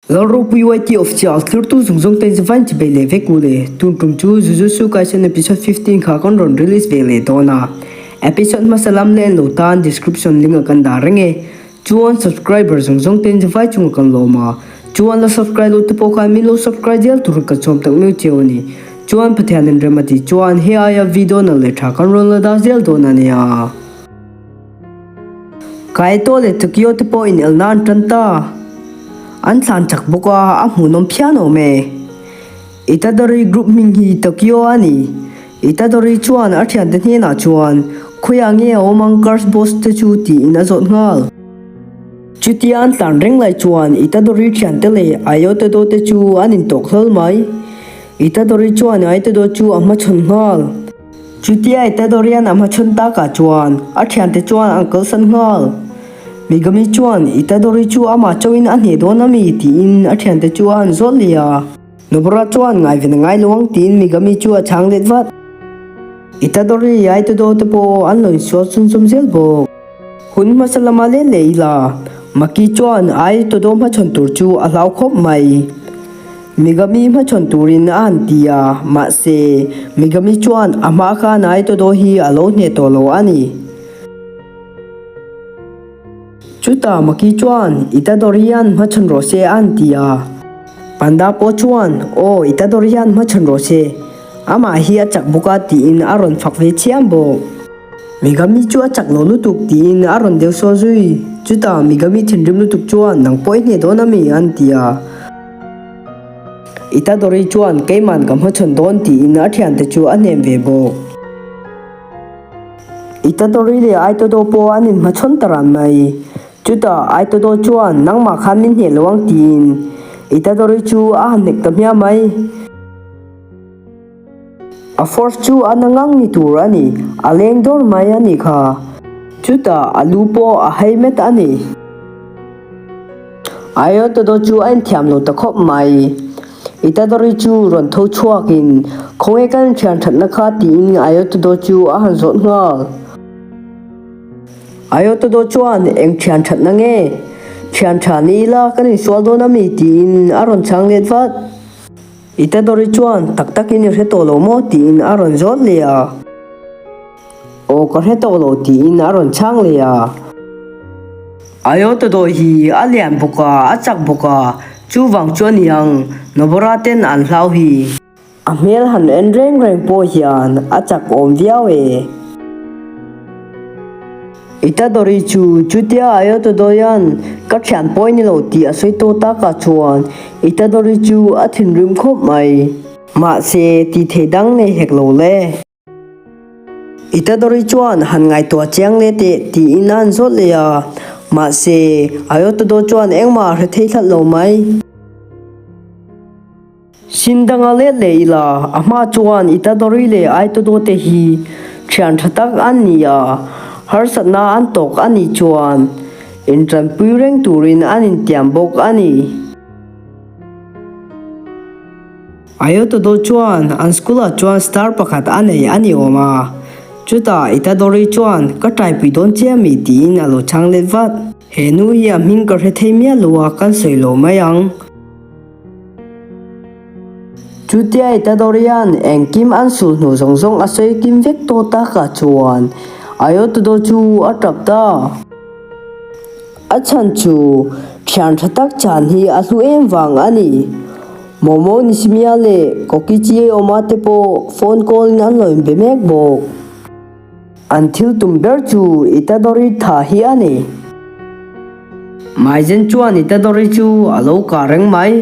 Laro PYT official tu zungzong ten zvan chi bele vekule tun tum chu Jujutsu Kaisen episode 15 kha kon ron release vele dona episode masalam len lo tan description link kan da renge chuan subscriber zungzong ten zvan chung kan lo ma chuan la subscribe lo te po kha mi lo subscribe del tur ka chom tak mi cheoni chuan pathian en remati chuan he aya video na le tha kan ron la da del dona ne ya kai to le Tokyo te po in elnan tanta an san chak boka a hmunom piano me Itadori group ming hi Tokyo ani Itadori chuan a thian te hne na chuan khoya nge omang cars boss te chu ti in a zot ngal chutian tan reng lai chuan Itadori thian te le ayo te do te chu an in tok hlol mai Itadori chuan ai te do chu ama chon ngal chutia Itadori an ama chon ta ka chuan a thian te chuan uncle san ngal Migami chuan Itadori chu ama chawin an he dona mi ti in a thian te chuan zolia Nobra chuan ngai ven ngai luang tin Migami chu a chang let wat Itadori ai te do te po an loi so sun sum zel bo hun masalama le leila maki chuan ai to do ma chon tur chu a lau khop mai Migami ma chon turin an tia ma se Migami chuan ama kha nai to do hi alo ne to lo ani Chuta maki chuan Itadorian machan rose antia Panda po chuan o Itadorian machan rose ama hi achak buka ti in aron fakve chiambo Migami chu achak lo lutuk ti in aron deu so zui Chuta Migami thinrim lutuk chuan nang poi ne dona mi antia Itadori chuan keiman kam machan don ti in athian te chu anem ve bo Itadori le ai to do po anin machon taran mai Chuta ai to do chuan nang ma khan min he lawang tin Itadori chu a nek tamya mai a force chu anangang ni tur ani aleng dor mai ani kha Chuta alupo a heimet ani ayo to do chu an thiam lo ta khop mai Itadori chu ron tho chuakin khoi kan thian that na kha tin ayo to do chu a han zot ngal ayo to do chuan eng thian that na nge thian tha ni la kan in swal do na mi tin aron chang let wat Itadori chuan tak tak in re to lo mo tin aron zot le a o ko re to lo tin aron chang le a ayo to do hi a lian boka a chak boka chu wang chuan yang nobora ten an hlau hi a mel han en reng reng po hian a chak om viau e Itadori chu chutia ayo to doyan ka thian poi ni lo ti asoi to ta ka chuan Itadori chu a thin rim khop mai ma se ti thedang ne hek lo le Itadori chuan han ngai to chang le te ti inan zot le ya ma se ayo to do chuan engma hre thei thlat lo mai sindanga le leila ama chuan Itadori le ai to do te hi thian thatak an ni ya har satna an tok ani chuan in tran puireng turin an in tiam bok ani ayo to do chuan an skula chuan star pakhat anei ani oma chuta Itadori chuan ka tai pi don che mi tin alo chang let wat he nu hi ming ka re theimia luwa kan sei lo mayang chutia Itadorian eng kim an sul nu zongzong asoi kim vek to ta ka chuan ayo to do chu atap ta achan chu thian thatak chan hi a hlu em wang ani momo ni simia le kokichi omate po phone call nan loin be mek bo until tumber chu Itadori tha hi ani maijen chuan Itadori chu alo ka reng mai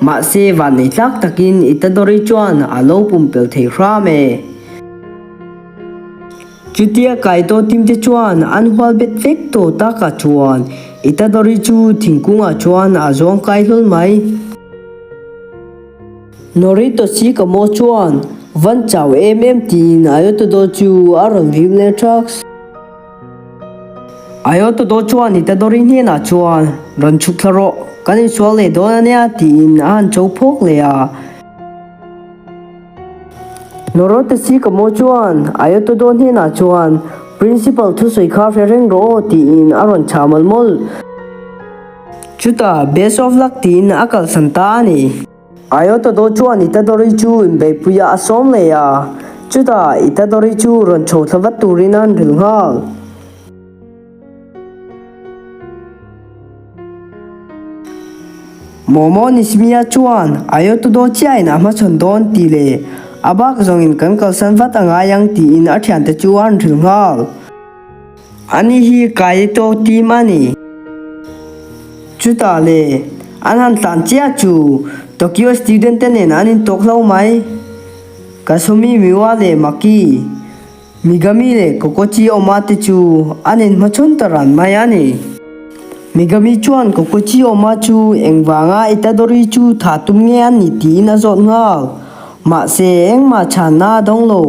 ma se van nei tlak takin Itadori chuan alo pumpel thei hra me Chutia kaito timte chuan an hwal bet vek to ta ka chuan Itadori chu thingkunga chuan a zong kai hlol mai Norito si ka mo chuan van chaw tin ayo to do chu aron view le trucks ayo to do chuan Itadori ni na chuan ron chuk tharo kan swal le do na tin an chau phok le a Norote si ka mo chuan ayo to don he na chuan principal thu soi kha fereng ro ti in aron chamal mol chuta best of luck tin akal santa ni ayo to do chuan itadori chu in be puya asom le ya chuta itadori chu ron chho thawat turin an ril ngal momo nismia chuan ayo to do chiain ama chon don ti le abak zong in kan kal san wat anga yang ti in athian te chu an ril ngal ani hi kai to ti mani chuta le anhan tan chia chu Tokyo student ten anin toklau mai kasumi miwa le maki migami le kokochi omate chu anin machon taran mai ani migami chuan kokochi oma chu engwanga itadori chu thatum nge ani ti na zot ngal ma se eng ma chana donglo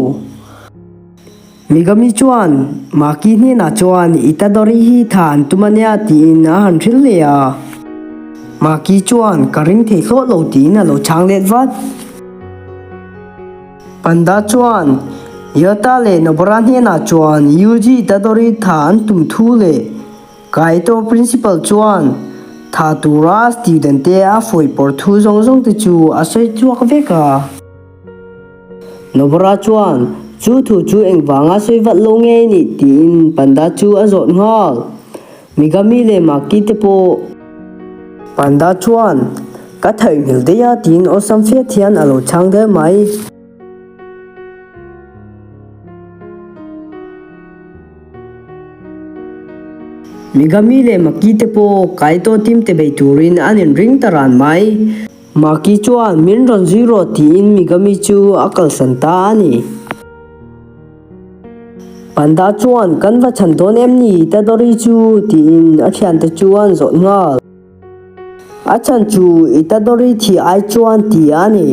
migami chuan maki ni na chuan itadori hi than tumania ti na han thil le ya maki chuan karing thei thlo lo ti na lo chang let wat panda chuan yata le noboran he na chuan yuji itadori than tum thu le kaito principal chuan tha tura student te a foi por thu zong zong te chu asoi chuak veka nobora chuan chu thu chu engwanga soi wat lo nge ni tin panda chu azot ngal migami le maki te po panda chuan ka thai ngil de ya tin osam fe thian alo chang de mai migami le maki te po kaito tim te bei turin anin ring taran mai maki chuan min ron zero tin migami chu akal santa ani panda chuan kan va chan don em ni itadori chu tin athian te chuan zot ngal achan chu itadori thi ai chuan ti ani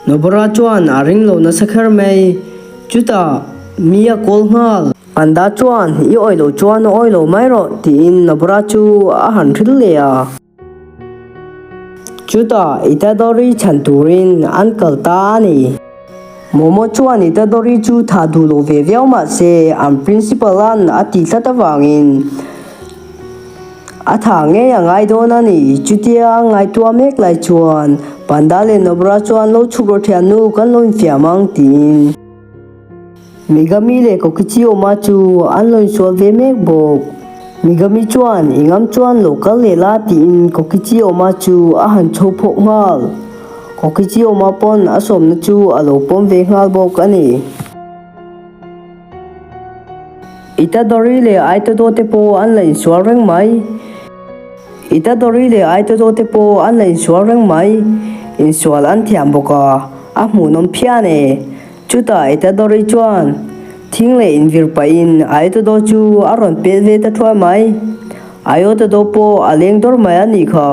nobora chuan aring lo na sakhar mai chuta mia kol ngal panda chuan i oilo chuan oilo mai ro tin nobora chu a han thil le ya chuta itadori chan turin uncle ta ani momo chuan itadori chu tha du lo ve viau ma se am principal an ati thata wangin atha nge angai don ani chutia ngai tua mek lai chuan panda le nobra chuan lo chukro thianu kan lo fiamang tin migami le kokichi oma chu an lo sol ve mek bok migami chuan ingam chuan local le la tin kokichi oma chu a han chho phok ngal kokichi oma pon asom na chu alo pom ve ngal bok ani itadori le aito do te po an lai swal reng mai itadori le aito do te po an lai swal reng mai in swal an thiam boka a mu nom phiane chuta itadori chuan thing le in vir pa in aito do chu aron pe ve ta thwa mai ayo to do po aleng dor mai ani kha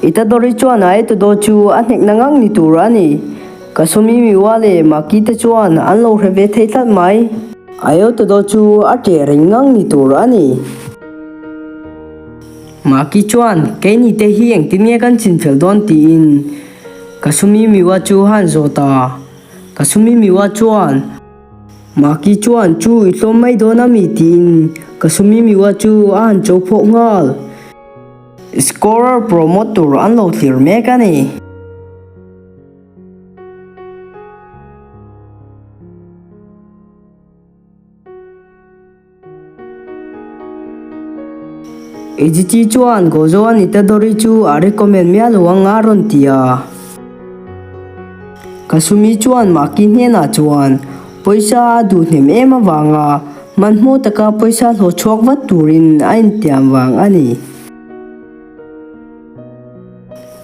itadori chuan aito do chu anek nangang ni turani kasumi miwa le maki te chuan an lo reve thei thlat mai ayo to do chu ate ringang ni turani maki chuan ke ni te hi eng tin nge kan chin fel don tin kasumi miwa chu han zota kasumi miwa chuan maki chuan chu itlom mai dona mi tin kasumi miwa chu an chau phok ngal scorer promoter an lo thlir mek ani ejichi chuan gozo an itadori chu a recommend mia luanga ron tia kasumi chuan maki hena chuan poisa du hnem ema wanga manmo taka poisa hlo chok wat turin ain tiam wang ani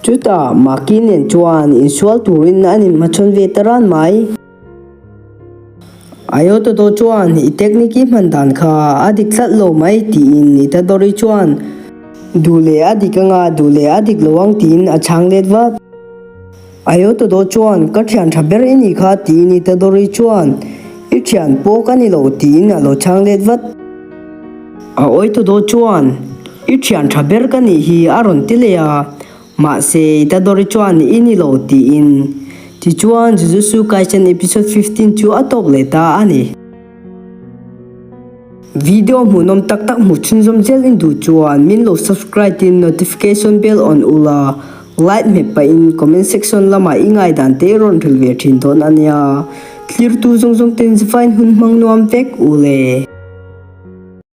chuta maki nen chuan insual turin anin machon ve taran mai ayo to do chuan i technique mandan kha adik thlat lo mai ti in itadori chuan dule adikanga dule adik lowang tin achang let wat ayo to do chuan ka thian thaber ini kha ti ni itadori chuan i thian po kani lo tin alo chang let wat a oi to do chuan i thian thaber kani hi aron tilea ma se itadori chuan ini lo ti in ti chuan Jujutsu Kaisen episode 15 chu atop le ta ani video mu nom tak tak mu chun zom zel in du chuan min lo subscribe tin notification bell on ula like me pa in comment section lama ingai dan te ron thil ve thin don ania clear tu zong zong ten fine hun mang nuam vek ule